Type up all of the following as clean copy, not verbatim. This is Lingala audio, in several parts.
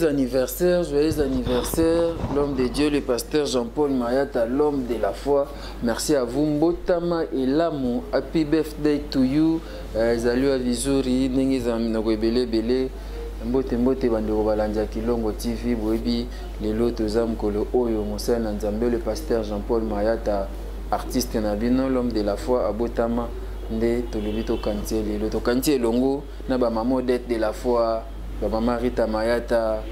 anniversaire, l'homme de Dieu, le pasteur Jean-Paul Mayata, l'homme de la foi. Merci à vous, Mbotama et Lamu. Happy birthday to you. Zalou Avizuri, Nengizam Nogobele Bele. Mbote bandeko balanja Kilongo TV boyebi lelo tozam kolo oyo Mosala Nzambe le pasteur Jean-Paul Mayata artiste nabino l'homme de la foi abotama nde tolobi to kantie lelo to kantie longo na ba maman d'être de la foi ba maman Rita Mayata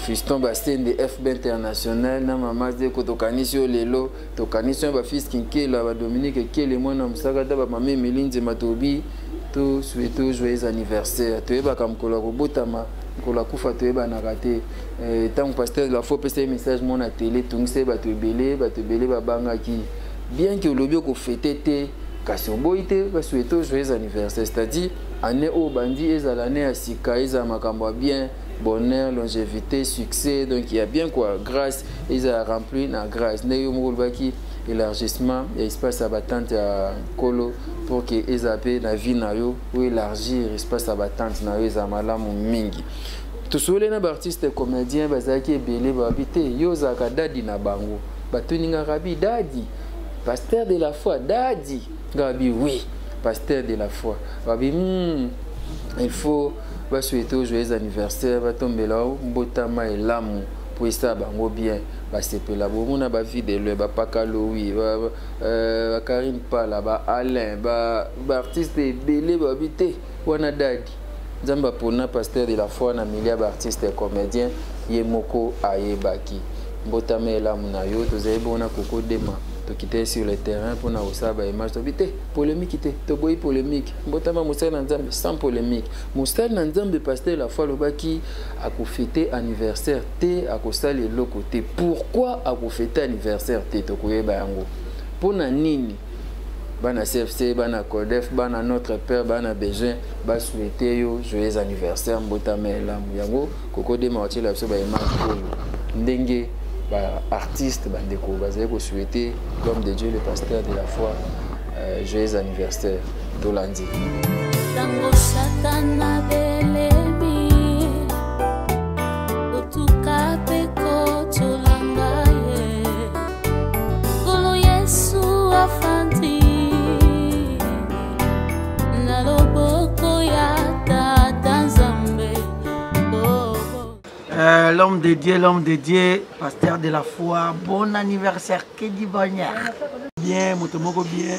fiston Bastien de FB International na maman de ko to kanisio lelo to kanisio ba fils kinkela ba Dominique Kele mwana musaka ta ba maman Melinze Matobi. Tout souhaitons joyeux anniversaire. Tu es pas comme Kolako Botama, Kolako Fatoueba Narate. Tant que pasteur de la foi, peut message mon à télé, tout c'est Batubele, Babanga qui. Bien que le bio qu'on fêtait, Kassomboïté, souhaitons joyeux anniversaire. C'est-à-dire, année au bandit, et à l'année à Sika, et à Makambo bien, bonheur, longévité, succès. Donc il y a bien quoi, grâce, ils ont rempli la grâce. Néo élargissement, il y a espace à battante à Kolo pour que les appels la vie nayo ou élargir espace à battante nayo za malamu mingi. Tout seul les artistes comédiens bazaki belé babité yo zaka dadi na bango. Batuninga rabi dadi. Pasteur de la foi dadi. Gabi oui, pasteur de la foi. Babi il faut souhaiter joyeux anniversaire, va tomber là Mbotama et Lamu. Pour ça bango bien c'est pour la bonne ba vie de le ba Pakaloui ba Karine Pala ba Alain ba artiste belé ba habité wana dadi Nzamba pona pasteur de la foi na milia ba artiste comédien Yemoko Ayebaki Mbotama la munayo tozai bona koko dema to quitter sur le terrain pour na osaba image to bité polémique té to boy polémique Mbotama Mosala Nzambe sans polémique Mosala Nzambe pasteur de la foi lobaki a fêter anniversaire té a kosali le côté pourquoi a fêter anniversaire té to koyeba yango pona nini bana CFC bana Codef bana notre père bana besoin ba souhaiter yo joyeux anniversaire Mbotama la yango koko dema otila biso ba image ko ndenge artiste bandeko bazali ko souhaiter l'homme de Dieu le pasteur de la foi joyeux anniversaire Tolandi Tango Satana Belemi Otuka Peko Tolangaye Kolo Yesu Afanti Naloboko Yata Tanzambe l'homme de Dieu, pasteur de la foi, bon anniversaire, que du bonheur. Bien, Motomoko bien,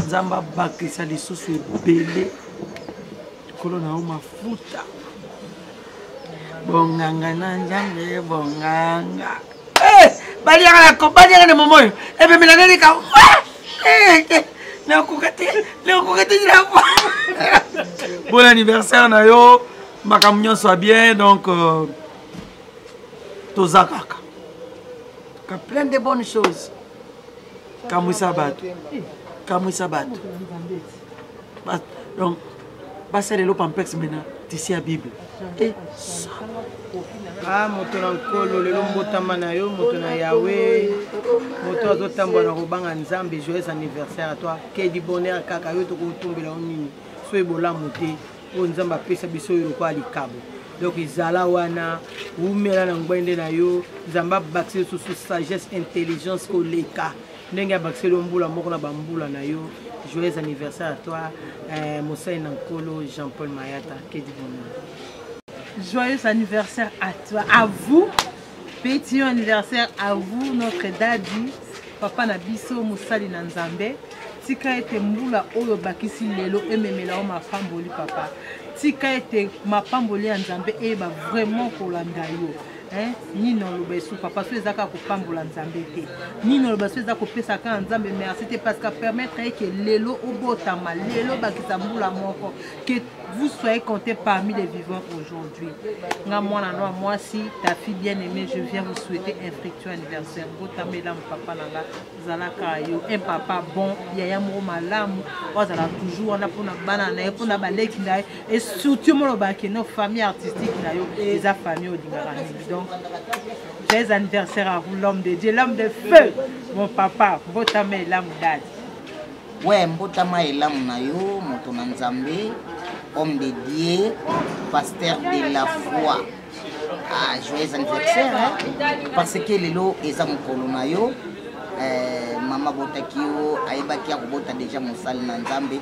Zamba Bakisa de sous belé, Colonna Oma Futa. Bonganga Nanjambe, Bonganga. Eh, Baliara la compagnie de Momo, et bien Mélanélica. Bon anniversaire, Nayo, ma camion soit bien, donc. Tozakaka. Plein de bonnes choses. Kamouissa Batou. Donc, passer les lots en pex maintenant, ici la Bible. Et ça. Ah, moto nkolo lelo mbotama na yo, moto na Yahweh, moto azotamba na robanga Nzambe, joyeux anniversaire à toi. Que du bonheur kaka yo to kotumbela onini. Soy bola moté, o Nzamba pesa biso yo ko ali kabo. Donc izala wana umela na ngwende na yo Nzamba bakse sous sagesse intelligence ko leka ndenge bakse lo mbula moko na bambula na yo joyeux anniversaire à toi Mosala Nkolo Jean-Paul Mayata que du bonheur. Joyeux anniversaire à toi, à vous, petit anniversaire à vous, notre daddy, papa Nabiso Mosali Nzambe. Tika ete mbula oyo bakisi lelo ememela o mapamboli papa. Tika ete mapamboli ya Nzambe eba vraiment kolanda yo. Nino lobesu papa so ezaka ko pambola Nzambe te. Nino lobesu ezaka ko pesa ka Nzambe merci te parce que permettre que lelo obotama lelo bakisa mbula moko que vous soyez comptés parmi les vivants aujourd'hui. Moi si ta fille bien-aimée, je viens vous souhaiter un fructueux anniversaire. Botamela papa nanga zalaka yo un papa bon yaya mo malamu ozala toujours on a pour na banana pour na baleki ndai et surtout mo lobaki nos familles artistiques na yo les familles odingarani. Donc joyeux anniversaire à vous l'homme de Dieu, l'homme de feu, mon papa. Botamela mudadi. Ouais, Mbotama elamu na yo, moto na Nzambe. homme de Dieu, pasteur de la foi. Ah, joyeux anniversaire, hein? Parce que les lots et ça mon colonayo, maman botakio, aïbaki a robota déjà mon sale nanzambe,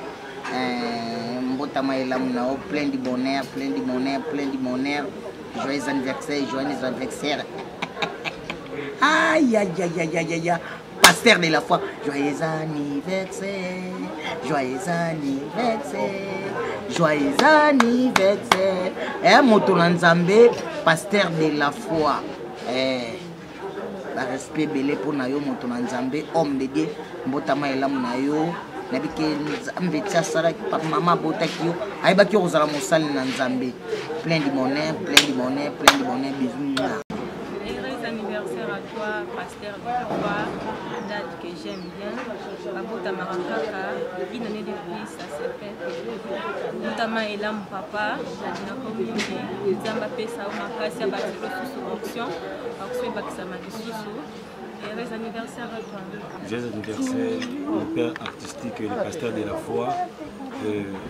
mbota maïla munao, plein de bonheur, plein de bonheur, plein de bonheur. Joyeux anniversaire. Aïe, aïe, aïe, aïe, aïe, aïe, pasteur de la foi. Joyeux anniversaire, joyeux anniversaire, joyeux anniversaire. Motonanzambe, pasteur de la foi. Respect belé pour nayo, Motonanzambe, homme de Dieu, mbotama elam nayo. Nabike nzambe tiasara maman botakio aibaki ozala mosali na nzambe plein de bonheur, plein de bonheur, plein de bonheur. Bisous. Heureux anniversaire à toi, pasteur de la foi, une date que j'aime bien. Babota Marakaka, une année de plus, ça s'est fait. Notamment Elam Papa, la Dina Community, Zamba Pesa ou Makassia, Batilo sous option, Oxford Bakisama de Soussou. Heureux anniversaire à toi. Joyeux anniversaire au père artistique et le pasteur de la foi,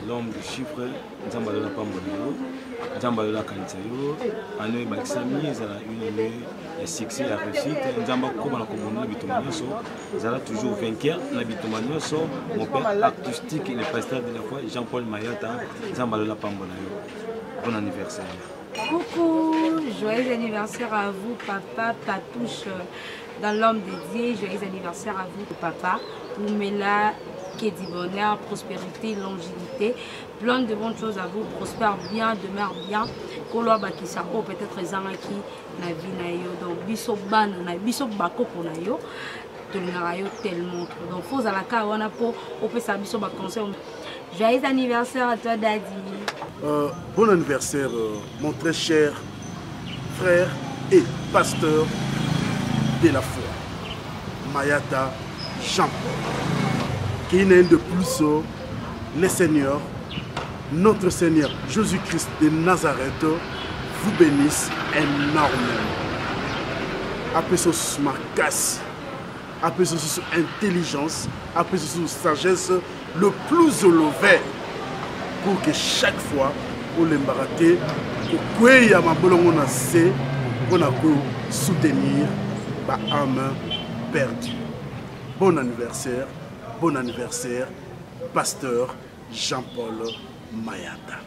l'homme de chiffres, Nzamba de la Pambonayo, Nzamba de la Kanitayo, Anoé Bakisami, ils ont une année de succès et réussite. Nzamba comme la commune Bitomanioso, ils ont toujours vainqueur la Bitomanioso, mon père artistique et le pasteur de la foi, Jean-Paul Mayata, Nzamba de la Pambonayo. Bon anniversaire. Coucou, joyeux anniversaire à vous, papa, Patouche. Dans l'homme de Dieu, joyeux anniversaire à vous, papa. Oumela, qui est du bonheur, prospérité, longévité. Plein de bonnes choses à vous. Prospère bien, demeure bien. Kolo bakisa o peut-être ezangaki na vie na yo. Donc biso bana na biso bako na yo. Tolingaka yo tellement. Donc faut zalaka wana po opesa biso ba conseil. Joyeux anniversaire à toi, Daddy. Bon anniversaire, mon très cher frère et pasteur de la foi, Mayata Jean-Paul, qui est un de plus, le Seigneur, notre Seigneur Jésus-Christ de Nazareth, vous bénisse énormément. Après ce marcasse, après ce intelligence, après ce sagesse, le plus élevé, pour que chaque fois, on l'embarrasse, pour que ma bolongo na se, on a soutenir ma âme perdue. Bon anniversaire, pasteur Jean-Paul Mayata.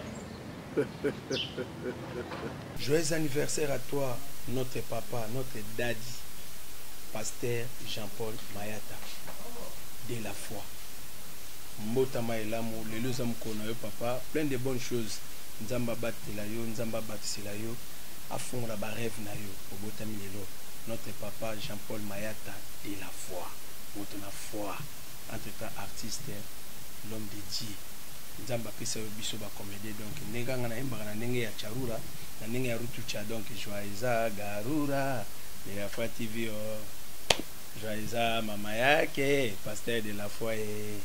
Joyeux anniversaire à toi, notre papa, notre daddy, pasteur Jean-Paul Mayata, de la foi. Mbotama elamu, le lozam kona yo papa, plein de bonnes choses. Nzamba batela yo, nzamba batisela yo, afondra ba rêve na yo, obotami lelo. Notre papa Jean-Paul Mayata de la foi. Motona foi, entre-temps artiste, l'homme de Dieu. Nzamba pesa yo biso ba comédie donc nenganga na embaka na ndenge ya charura, na ndenge ya rutucha donc joyeux garura, de la foi TV joyeux mama yake, pasteur de la foi et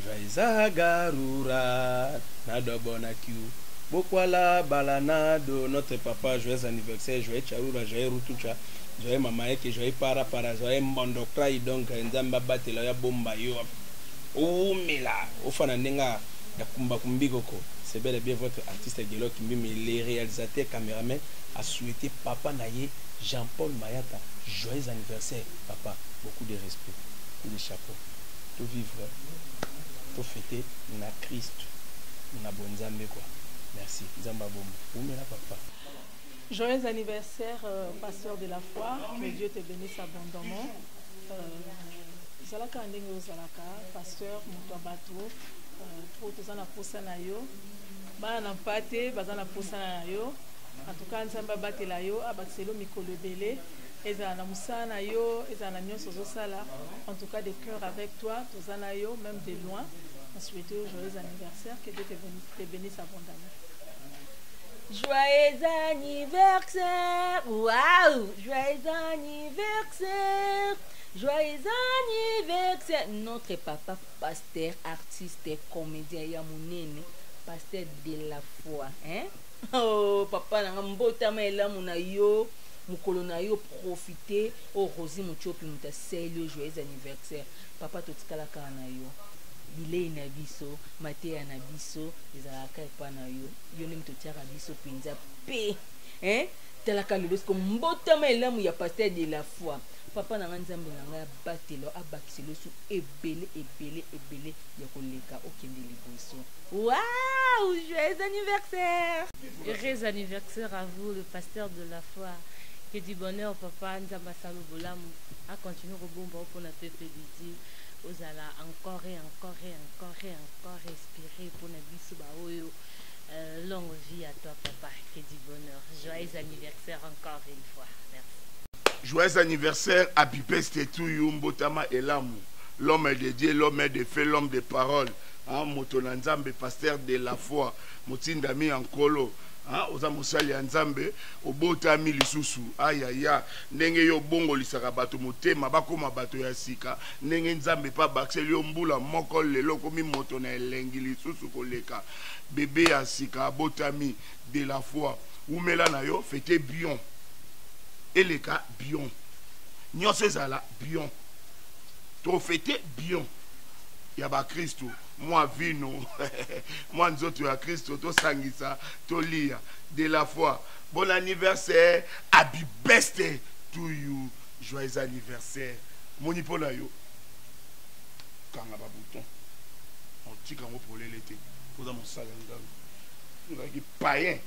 joyeux garura, nado bona kiu. Bokwala balanado, notre papa, joyeux anniversaire, joyeux charura, joyeux rutucha, joyeux mama yake, joyeux para, joyeux mbondokrai, donc nzamba batela ya bomba yo. Oumela, ofana nenga ya kumba kumbikoko. C'est bel et bien votre artiste Gelo qui mais les réalisateurs, caméramans a souhaité papa naye Jean-Paul Mayata, joyeux anniversaire, papa, beaucoup de respect, de chapeau, tout vivre, tout fêter, na Christ, na bonzambe quoi. Merci. Papa. Joyeux anniversaire, pasteur de la foi. Que Dieu te bénisse abondamment. Zalaka ndenge zalaka, pasteur Moutabato, pour tous en apposa na yo. Bana na pate, bazana apposa na yo. En tout cas, nzamba batela yo, abakselo mikolo belé. Ezana na musana yo, ezana nyonso zosala. En tout cas, de cœur avec toi, tous en yo, même de loin. On souhaite joyeux anniversaire, que Dieu te bénisse abondamment. Joyeux anniversaire, waouh, joyeux anniversaire, joyeux anniversaire. Notre papa, pasteur, artiste, comédien, yamounene, pasteur de la foi, hein? Oh, papa, n'a mbota maela munayo, mukolo na yo profiter, oh Rosie Muchopi muta joyeux anniversaire. Papa totikala kana yo. bilei na biso mateya na biso ezalaka epa na yo yo ndenge totiaka biso mpenza mpe talaka lelo siko mbotama elamu ya Pasteur de la Foi papa na nga nzambe na ngai abatelo abakiselo su ebele ya koleka okende liboso. Waouh, joyeux anniversaire! Heureux anniversaire à vous, le pasteur de la foi. Que du bonheur, papa Nzamba Salo Bolamu, à continuer au bon pour notre peuple Dieu. Aux ala encore respirer pour notre vie longue vie à toi, papa. Que du bonheur. Joyeux anniversaire encore une fois. Merci. Joyeux anniversaire à Bipeste Touyu Mbotama Elamu, l'homme de Dieu, l'homme de feu, l'homme de parole. Motonanzambe, pasteur de la foi, Motindami Ankolo. Oza mosali ya nzambe obotami lisusu ayaya ndenge yo bongo lisaka bato motema bakoma bato ya sika ndenge nzambe pa bakseli yo mbula moko lelo komi moto na elengi lisusu koleka bebe ya sika abotami de la foi umela na yo fete bion eleka bion nyonso ezala bion to fete bion ya ba Kristo moi vino moi nzoto ya Kristo to sangisa to lia de la foi. Bon anniversaire, happy birthday to you, joyeux anniversaire. Moni pona yo kanga ba bouton on tika mo pour l'été poza mon salanga ngaki païen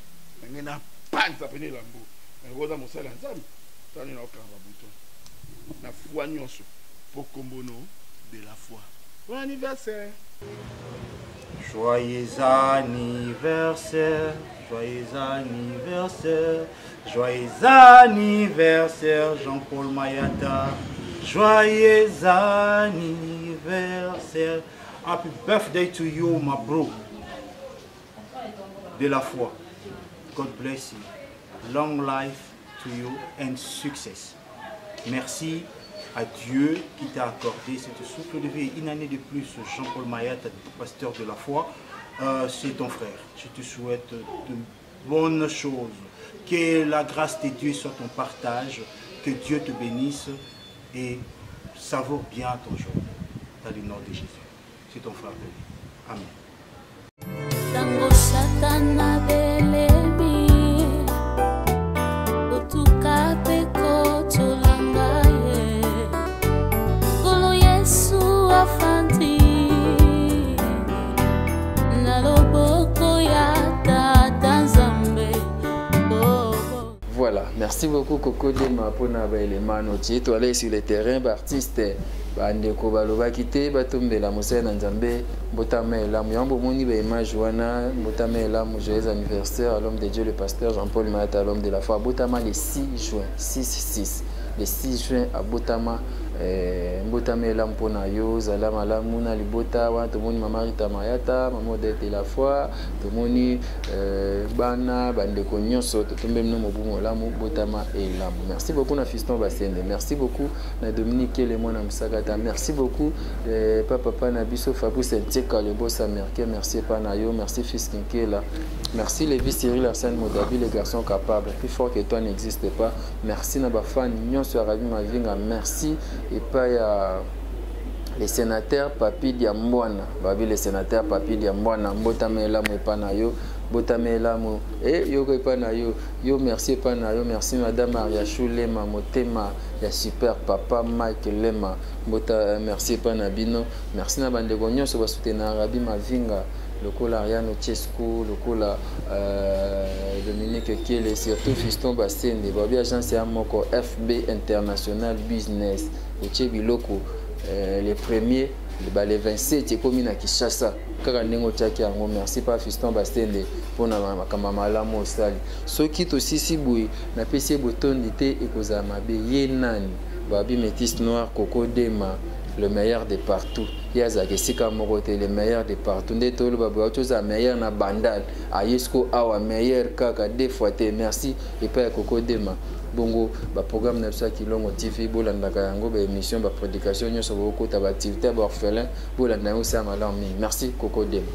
ngena panta pene lambo ngoza mon salanga tani na kanga ba bouton na foi nyonso pour kombono de la foi. Bon anniversaire. Joyeux anniversaire, joyeux anniversaire, joyeux anniversaire Jean-Paul Mayata, joyeux anniversaire. Happy birthday to you, my bro. De la foi. God bless you. Long life to you and success. Merci à Dieu qui t'a accordé cette souffle de vie. Une année de plus, Jean-Paul Mayata, pasteur de la foi, c'est ton frère. Je te souhaite de bonnes choses. Que la grâce de Dieu soit ton partage. Que Dieu te bénisse et savoure bien ton jour. Dans le nom de Jésus. C'est ton frère. Amen. Voilà, merci beaucoup Coco Dema pour nous éléments notiers. Tu allais sur le terrain, artiste, bandeko baloba kité, batombe la moselle Nzambe, botame la muyambo moni ba image wana, botame la joyeux anniversaire à l'homme de Dieu le pasteur Jean-Paul Mayata, l'homme de la foi, botama le 6 juin, 6 le 6 juin à Botama. Mbotame la mpona yo zala malamu na libota wa tomoni mama Rita Mayata maman de la foi tomoni bana bandeko nyonso totombe mno mobumo lamu botama elamu. Merci beaucoup na Fiston Basende, merci beaucoup na Dominique Lemon na Msagata, merci beaucoup papa na biso Fabrice Nteka le boss américain, merci pa na yo, merci fils Kinkela, merci Lévi Cyril Arsène Modabi les garçons capables, plus fort que toi n'existe pas, merci na ba fan nyonso Arabi Mavinga, merci. Et pas les sénateurs Papi Diambouana, babi les sénateurs Papi Diambouana, Mbotame Elamu Epanayo, Botame Elamu, et Yoko Epanayo, yo merci Epanayo, merci Madame Maria Choulema, Motema, ya super papa Mike Lema, merci Epanabino, merci Nabandegonyo, so basutena Arabi Mavinga, le cola Ariano Chesco, le cola Dominique Kiele, surtout Fiston Basende, babi agence ya moko FB International Business. Biloko les premiers les 27 ekomi na Kinshasa kaka ndenge tiaki yango. Merci pa Fiston Bastende pona makamba malamu osali soki tosisi boye na pesi botondi te ekozala mabe ye nani babi métis noir Coco Dema le meilleur de partout yazaki sika moko te le meilleur de partout nde toloba boye toza meilleur na bandal ayesko awa meilleur kaka deux fois te. Merci et pa Coco Dema bongo ba programme na ça Kilongo TV bolandaka yango ba émission ba prédication nyonso bokota ba activité ba orphelin bolanda yango ça malamu. Merci Coco Dema.